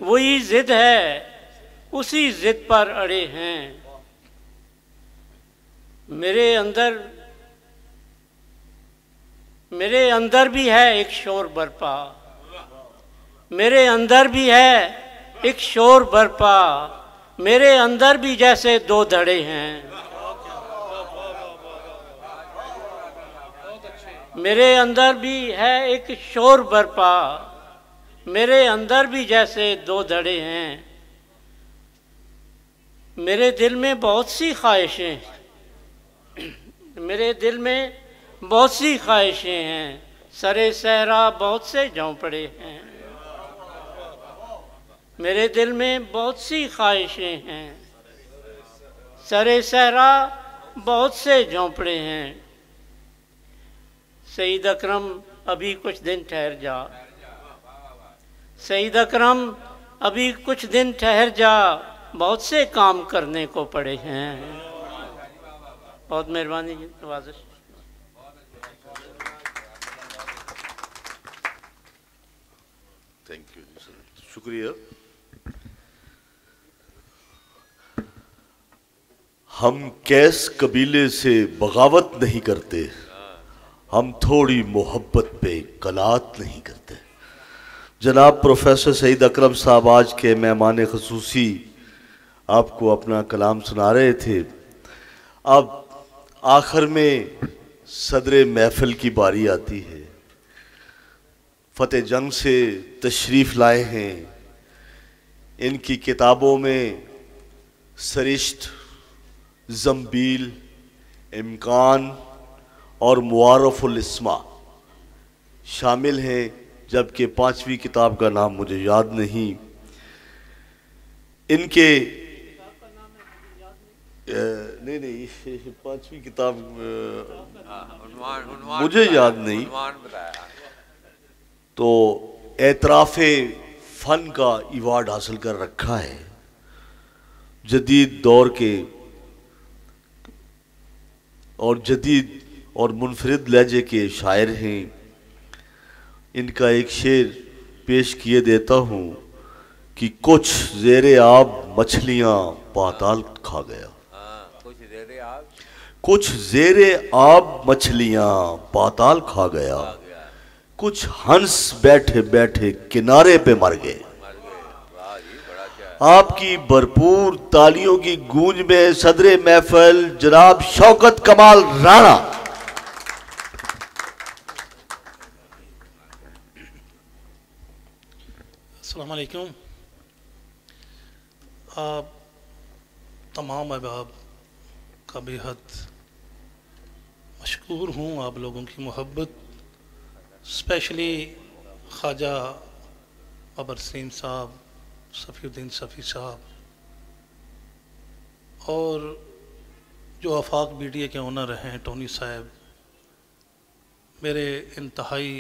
वही जिद है, उसी जिद पर अड़े हैं। मेरे अंदर भी है एक शोर बरपा, मेरे अंदर भी है एक शोर बरपा, मेरे अंदर भी जैसे दो धड़े हैं। मेरे अंदर भी है एक शोर बरपा, मेरे अंदर भी जैसे दो धड़े हैं। मेरे दिल में बहुत सी ख्वाहिशें, मेरे दिल में बहुत सी ख्वाहिशें हैं, सरे सहरा बहुत से झोंपड़े हैं। मेरे दिल में बहुत सी ख्वाहिशें हैं, सरे सहरा बहुत से झोंपड़े हैं। सईद अकरम अभी कुछ दिन ठहर जा, सईद अकरम अभी कुछ दिन ठहर जा, बहुत से काम करने को पड़े हैं। बहुत मेहरबानी जी, नवाज़िश। थैंक यू जी सर, शुक्रिया। हम कैस कबीले से बगावत नहीं करते, हम थोड़ी मोहब्बत पे कलात नहीं करते। जनाब प्रोफेसर सईद अकरम साहब आज के मेहमान ख़ुसूसी आपको अपना कलाम सुना रहे थे। अब आखिर में सदर महफिल की बारी आती है। फतेह जंग से तशरीफ़ लाए हैं। इनकी किताबों में सरिश्त, ज़म्बील, इम्कान और मुआरफ़ुल इस्मा शामिल हैं, जबकि 5वीं किताब का नाम मुझे याद नहीं। इनके नहीं 5वीं किताब मुझे याद नहीं। तो एतराफ़े फ़न का अवार्ड हासिल कर रखा है। जदीद दौर के और जदीद और मुनफरिद लहजे के शायर हैं। इनका एक शेर पेश किए देता हूँ कि कुछ ज़ेरे आब मछलियाँ पाताल खा गया, कुछ ज़ेरे आब मछलियाँ पाताल खा गया, कुछ हंस बैठे बैठे किनारे पे मर गए। आपकी भरपूर तालियों की गूंज में सदरे महफिल जनाब शौकत कमाल राणा। अस्सलाम वालेकुम। आप तमाम अहबाब का बेहद मशकूर हूँ। आप लोगों की मोहब्बत, स्पेशली ख्वाजा बाबर सलीम साहब, सफ़ीउद्दीन सफ़ी साहब और जो आफाक मीडिया के ओनर हैं टोनी साहब, मेरे इंतहाई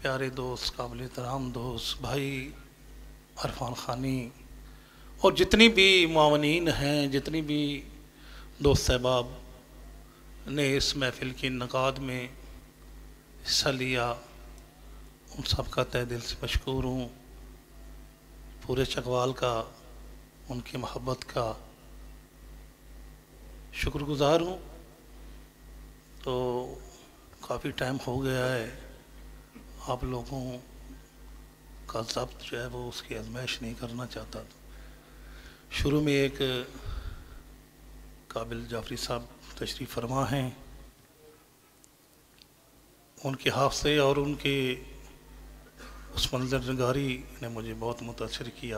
प्यारे दोस्त, काबिल एहतराम दोस्त भाई अरफान खानी और जितनी भी मुआवनीन हैं, जितनी भी दोस्त अहबाब ने इस महफिल की इनकाद में हिस्सा लिया, उन सब का तहे दिल से मशकूर हूँ। पूरे चकवाल का, उनकी मोहब्बत का शुक्रगुज़ार हूँ। तो काफ़ी टाइम हो गया है, आप लोगों का ज़ब्त जो है वो उसकी आजमाइश नहीं करना चाहता। शुरू में एक काबिल जाफरी साहब तशरीफ़ फरमा हैं, उनके हाफ़े और उनके उस मंजर नगारी ने मुझे बहुत मुतासर किया।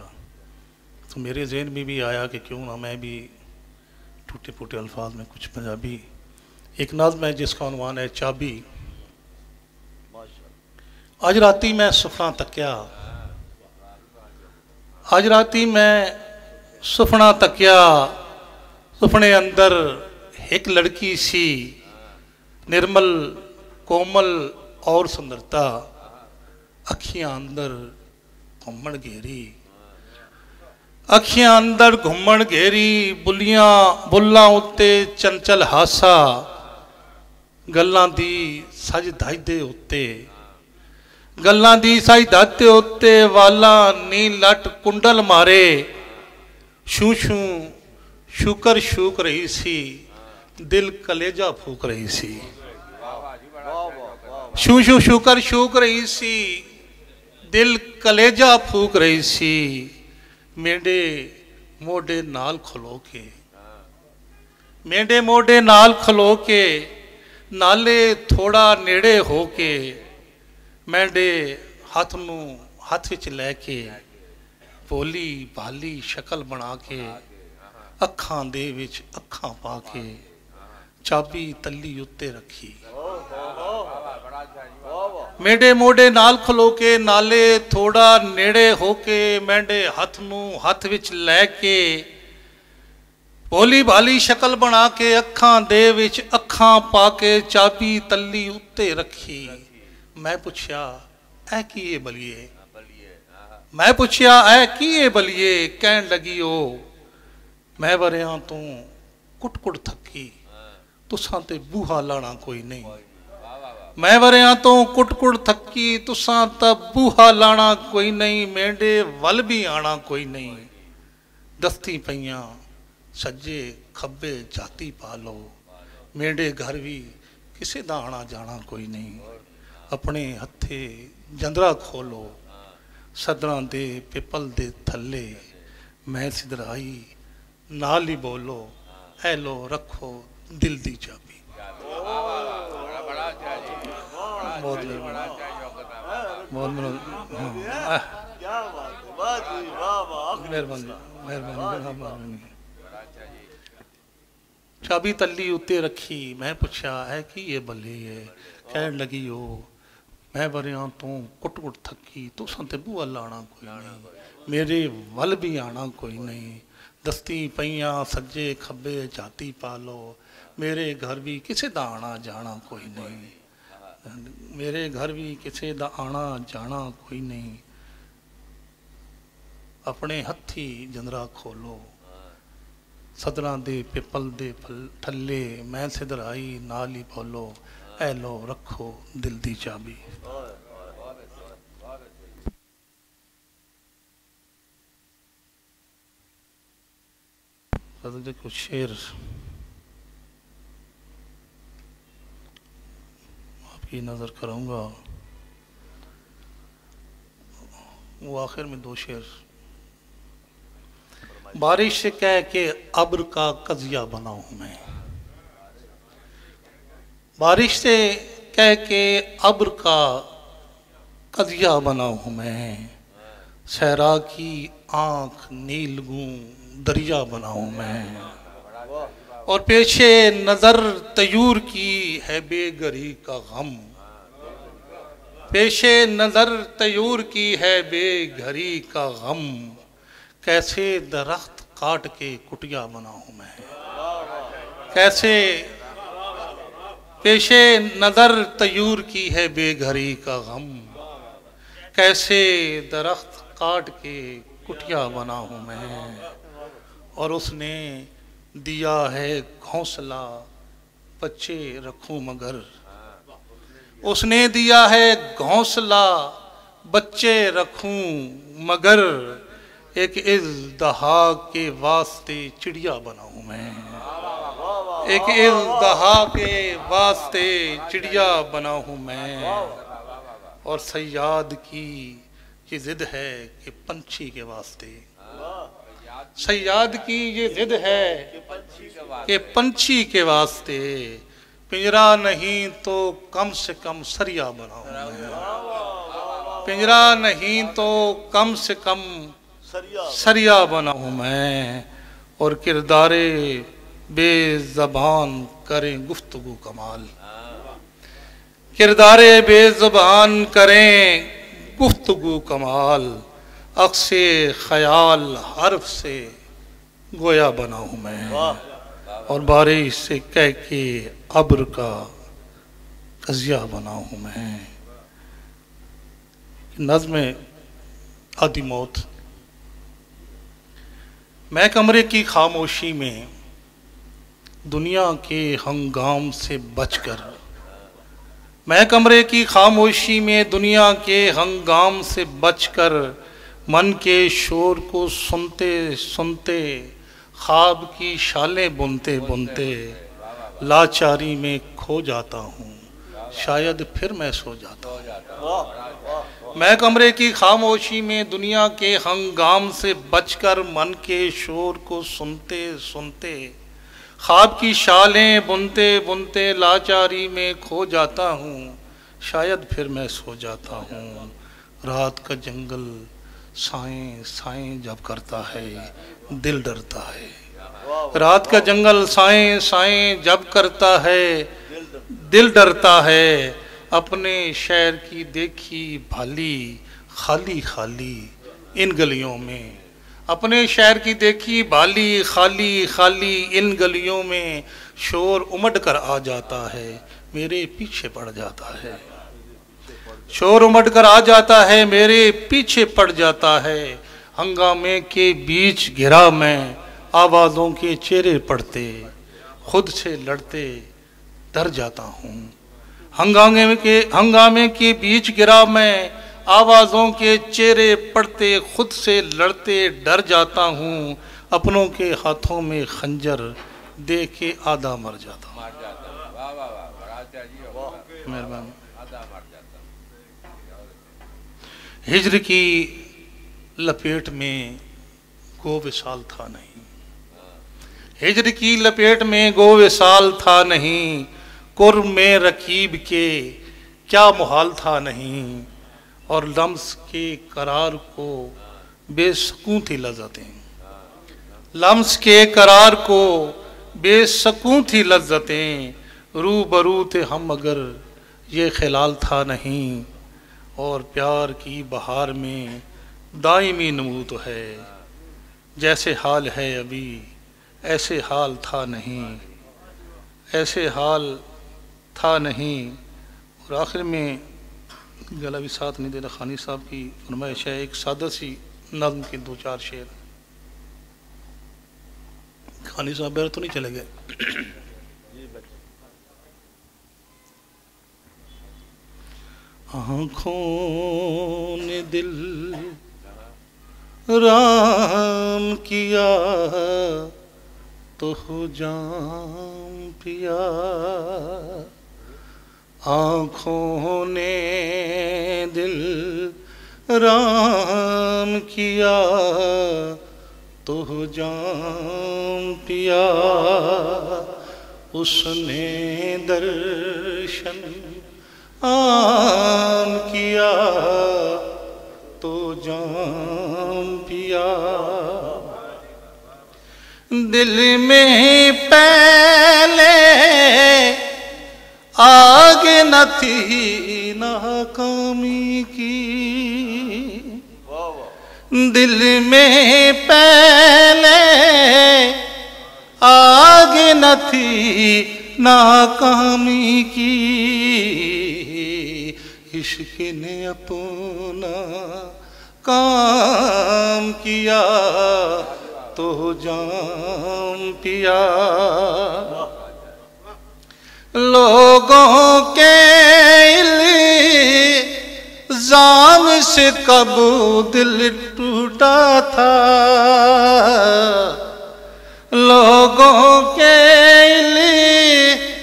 तो मेरे जहन में भी आया कि क्यों ना मैं भी टूटे फूटे अल्फाज में कुछ पंजाबी एक नज़्म है जिसका उन्वान है चाबी। आज राती मैं सुफना तकिया, आज राती मैं सुफना तकिया, सुफने अंदर एक लड़की सी निर्मल कोमल और सुंदरता, अखियां अंदर घूमन घेरी, अखियां अंदर घूमन घेरी, बुलियां बुल्लां उत्ते चंचल हासा, गल्लां दी सज धज दे उत्ते, गल्लां दी साइदात उत्ते वाला नी लट कुंडल मारे शू शू शुकर शूक रही सी दिल कलेजा फूक रही सी शू शू शुकर शूक रही सी दिल कलेजा फूक रही सी मेरे मोढे नाल खलो के मेरे मोढे नाल खलो के नाले थोड़ा नेड़े हो के मेरे हाथ नू हाथ विच लैके भोली भाली शक्ल बना के अखां दे विच अखां पा के चाबी तली उत्ते रखी मेरे मोढे नाल खलो के नाले थोड़ा नेड़े होके मेरे हाथ नू हाथ विच लैके भोली भाली शक्ल बना के अखां दे विच अखां पा के चाबी तली उत्ते रखी मैं पुछया ऐ की ए बलिए मैं पुछया ऐ की ए बलिए कहन लगी ओ मैं वरियां तू कुट कुट थकी तुसां ते बूहा लाना कोई नहीं मैं वरियां तो कुट कुट थकी तुसां ते बूहा लाना कोई नहीं मेरे वल भी आना कोई नहीं दस्ती पईयां सज्जे खब्बे जाती पालो मेरे घर भी किसी दा आना जाना कोई नहीं अपने हथे जंदरा खोलो सदरां दे पिपल दे थले मैं सिधराई नाल ही बोलो ऐ लो रखो दिल दी चाबी बहुत मेहरबानी चाबी तली उत्ते रखी मैं पुछया है कि ये बल्ले है कहन लगी ओ मैं वरियां तू कुट कुट थकी तुसां ते बूहा लाना कोई नहीं मेरे वल भी आना कोई नहीं दस्ती पईयां सज्जे खब्बे जाती पालो मेरे घर भी किसी दा आना जाना कोई नहीं मेरे घर भी किसी दा आना जाना कोई नहीं अपने हथी जंदरा खोलो सदरां दे पिपल दे थल्ले मैं सिधराई नाल ही बोलो ऐ लो रखो दिल दी चाबी कुछ शेर आपकी नजर करूंगा वो आखिर में दो शेर बारिश से कह के अब्र का कजिया बनाऊं मैं बारिश से कह के अब्र का कजिया बनाऊं मैं सहरा की आंख नीलगूं दरिया बनाऊं मैं और पेशे नजर तयूर की है बेगरी का गम पेशे नजर तयूर की है बेघरी का गम कैसे दरख्त काट के कुटिया बनाऊं मैं कैसे पेशे नजर तयूर की है बेघरी का गम कैसे दरख्त काट के कुटिया बनाऊं मैं और उसने दिया है घोंसला बच्चे रखूं मगर उसने दिया है घोंसला बच्चे रखूं मगर एक इज़्दहा के वास्ते चिड़िया बनाऊं मैं एक इज़्दहा के वास्ते चिड़िया बनाऊं मैं और सयाद की ये जिद है कि पंछी के वास्ते सयाद की ये जिद है कि पंछी के वास्ते पिंजरा नहीं तो कम से कम सरिया बनाऊं मैं पिंजरा नहीं तो कम से कम सरिया बनाऊं मैं और किरदारे बेज़बान करें गुफ्तगू कमाल किरदारे बेज़बान करें गुफ्तगू कमाल अक्से ख्याल हर्फ से गोया बनाऊं मैं और बारिश से कह के अब्र का कजिया बनाऊं मैं नज़्म आदि मौत मैं कमरे की खामोशी में दुनिया के हंगाम से बचकर मैं कमरे की खामोशी में दुनिया के हंगाम से बचकर मन के शोर को सुनते सुनते ख्वाब की शालें बुनते बुनते लाचारी में खो जाता हूँ, शायद फिर मैं सो जाता हूँ। मैं कमरे की खामोशी में दुनिया के हंगाम से बचकर मन के शोर को सुनते सुनते ख्वाब की शालें बुनते बुनते लाचारी में खो जाता हूँ, शायद फिर मैं सो जाता हूँ। रात का जंगल साएं साएं जब करता है दिल डरता है, रात का जंगल साएं साएं जब करता है दिल डरता है। अपने शहर की देखी भाली खाली खाली इन गलियों में, अपने शहर की देखी भाली खाली खाली इन गलियों में शोर उमड़ कर आ जाता है, मेरे पीछे पड़ जाता है। शोर उमड़ कर आ जाता है, मेरे पीछे पड़ जाता है। हंगामे के बीच घिरा मैं, आवाज़ों के चेहरे पड़ते खुद से लड़ते डर जाता हूँ। हंगामे के बीच गिरा मैं, आवाज़ों के चेहरे पड़ते खुद से लड़ते डर जाता हूँ। अपनों के हाथों में खंजर दे के आधा मर जाता हूँ। मेहरबान। हिज्र की लपेट में गो विशाल था नहीं, हिज्र की लपेट में गो विशाल था नहीं। कुर्ब में रकीब के क्या मुहाल था नहीं, और लम्स के करार को बेसकून थी लज्जतें, लम्स के करार को बेसकून थी लज्जतें। रूबरू थे हम मगर ये ख्याल था नहीं, और प्यार की बहार में दायमी नमू तो है। जैसे हाल है अभी ऐसे हाल था नहीं, ऐसे हाल था नहीं। और आखिर में गला भी साथ नहीं दे रहा, खानी साहब की फरमाइश है एक सादा सी नज़्म के दो चार शेर। खानी साहब बैर तो नहीं चले गए? आँखों ने दिल राम किया तो हो जाम पिया, आँखों ने दिल राम किया तो हो जाम पिया। उसने दर्शन आम किया तो जाम पिया। दिल में पहले आग न थी नाकामी की, दिल में पहले आग न थी नाकामी की। इश्क ने अपना काम किया तो जाम पिया। लोगों के इल्जाम से कब दिल टूटा था, लोगों के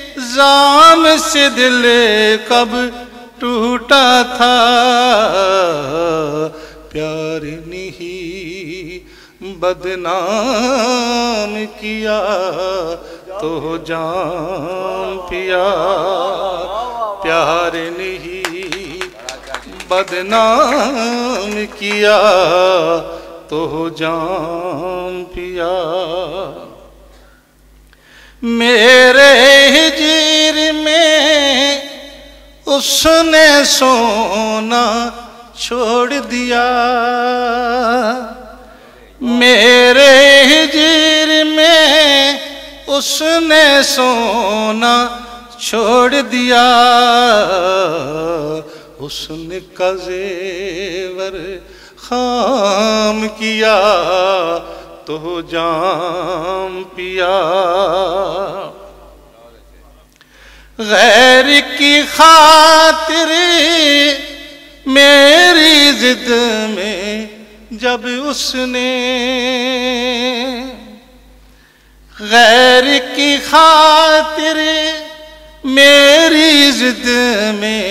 इल्जाम से दिल कब टूटा था। प्यार नहीं बदनाम किया तो जाम पिया। प्यार नहीं बदनाम किया तो जाम पिया। मेरे हिजर में उसने सोना छोड़ दिया, मेरे हिजर में उसने सोना छोड़ दिया। उसने कज़ेवर खाम किया तो जाम पिया। गैर की खातिर मेरी जिद में जब उसने, गैर की खातिर मेरी जिद में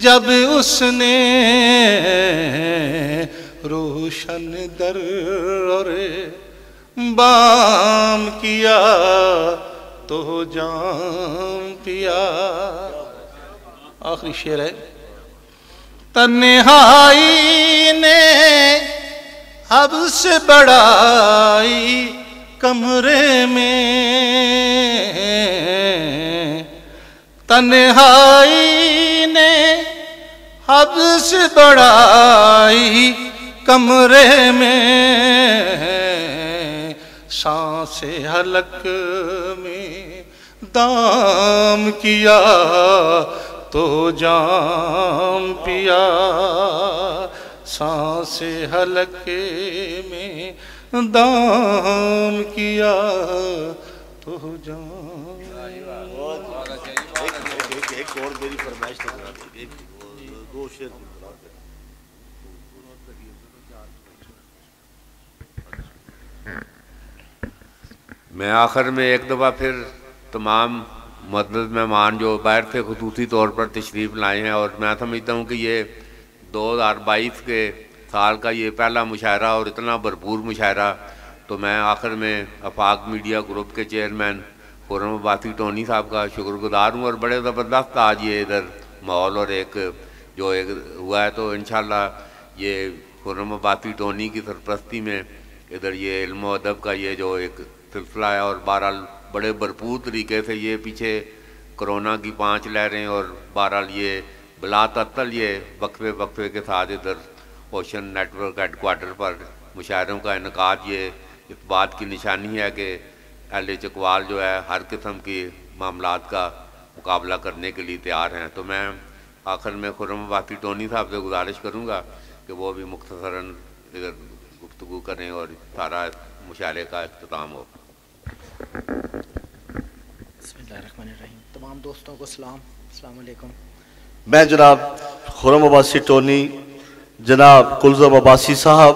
जब उसने रोशन दर और बाम किया तो जाम पिया। आखिरी शेर है। तन्हाई ने हब्स बढ़ाई कमरे में, तन्हाई ने हब्स बढ़ाई कमरे में, सांसे हलक में दाम किया तो जाम पिया। सांसे हलके में दाम किया तो जाम। एक और मेरी फरमाइश तो करा दीजिए, दो शेर मैं आखिर में एक दफ़ा फिर तमाम मुअज़्ज़ज़ मेहमान जो बाहर से ख़ुसूसी तौर पर तशरीफ़ लाए हैं, और मैं समझता हूँ कि ये 2022 के साल का ये पहला मुशायरा और इतना भरपूर मुशायरा, तो मैं आखिर में आफाक मीडिया ग्रुप के चेयरमैन खुर्रम अब्बासी टोनी साहब का शुक्रगुज़ार हूँ। और बड़े ज़बरदस्त आज ये इधर माहौल और एक जो एक हुआ है, तो इंशाल्लाह ये खुर्रम अब्बासी टोनी की सरपरस्ती में इधर ये इल्म व अदब का ये जो एक सिलसिला है, और बहरहाल बड़े भरपूर तरीके से ये पीछे कोरोना की 5 लहरें और बहरहाल ये बिलातअत्तल ये वक्फे वक्फे के साथ इधर ओशन नेटवर्क हेडक्वार्टर पर मुशायरों का इनकाद, ये इस बात की निशानी है कि अहले चकवाल जो है हर किस्म की मामलात का मुकाबला करने के लिए तैयार हैं। तो मैं आखिर में खुर्रम अब्बासी टोनी साहब से गुजारिश करूँगा कि वो भी मुख्तसरन इधर गुफ्तगू करें और सारा मुशायरे का इख्तिताम हो। बिस्मिल्लाहिर्रहमानिर्रहीम। तमाम दोस्तों को सलाम, अस्सलाम वालेकुम। मैं जनाब खुर्रम अब्बासी टोनी, जनाब कुलज़म अब्बासी साहब,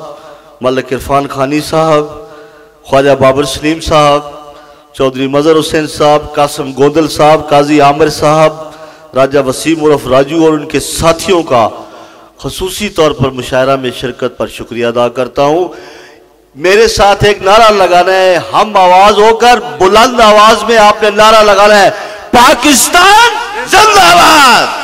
मलिक इरफान खानी साहब, ख्वाजा बाबर सलीम साहब, चौधरी मज़हर हुसैन साहब, कासिम गोंदल साहब, काजी आमिर साहब, राजा वसीम उर्फ राजू और उनके साथियों का ख़ुसूसी तौर पर मुशायरा में शिरकत पर शुक्रिया अदा करता हूँ। मेरे साथ एक नारा लगाना है, हम आवाज होकर बुलंद आवाज में आपने नारा लगाना है, पाकिस्तान जिंदाबाद।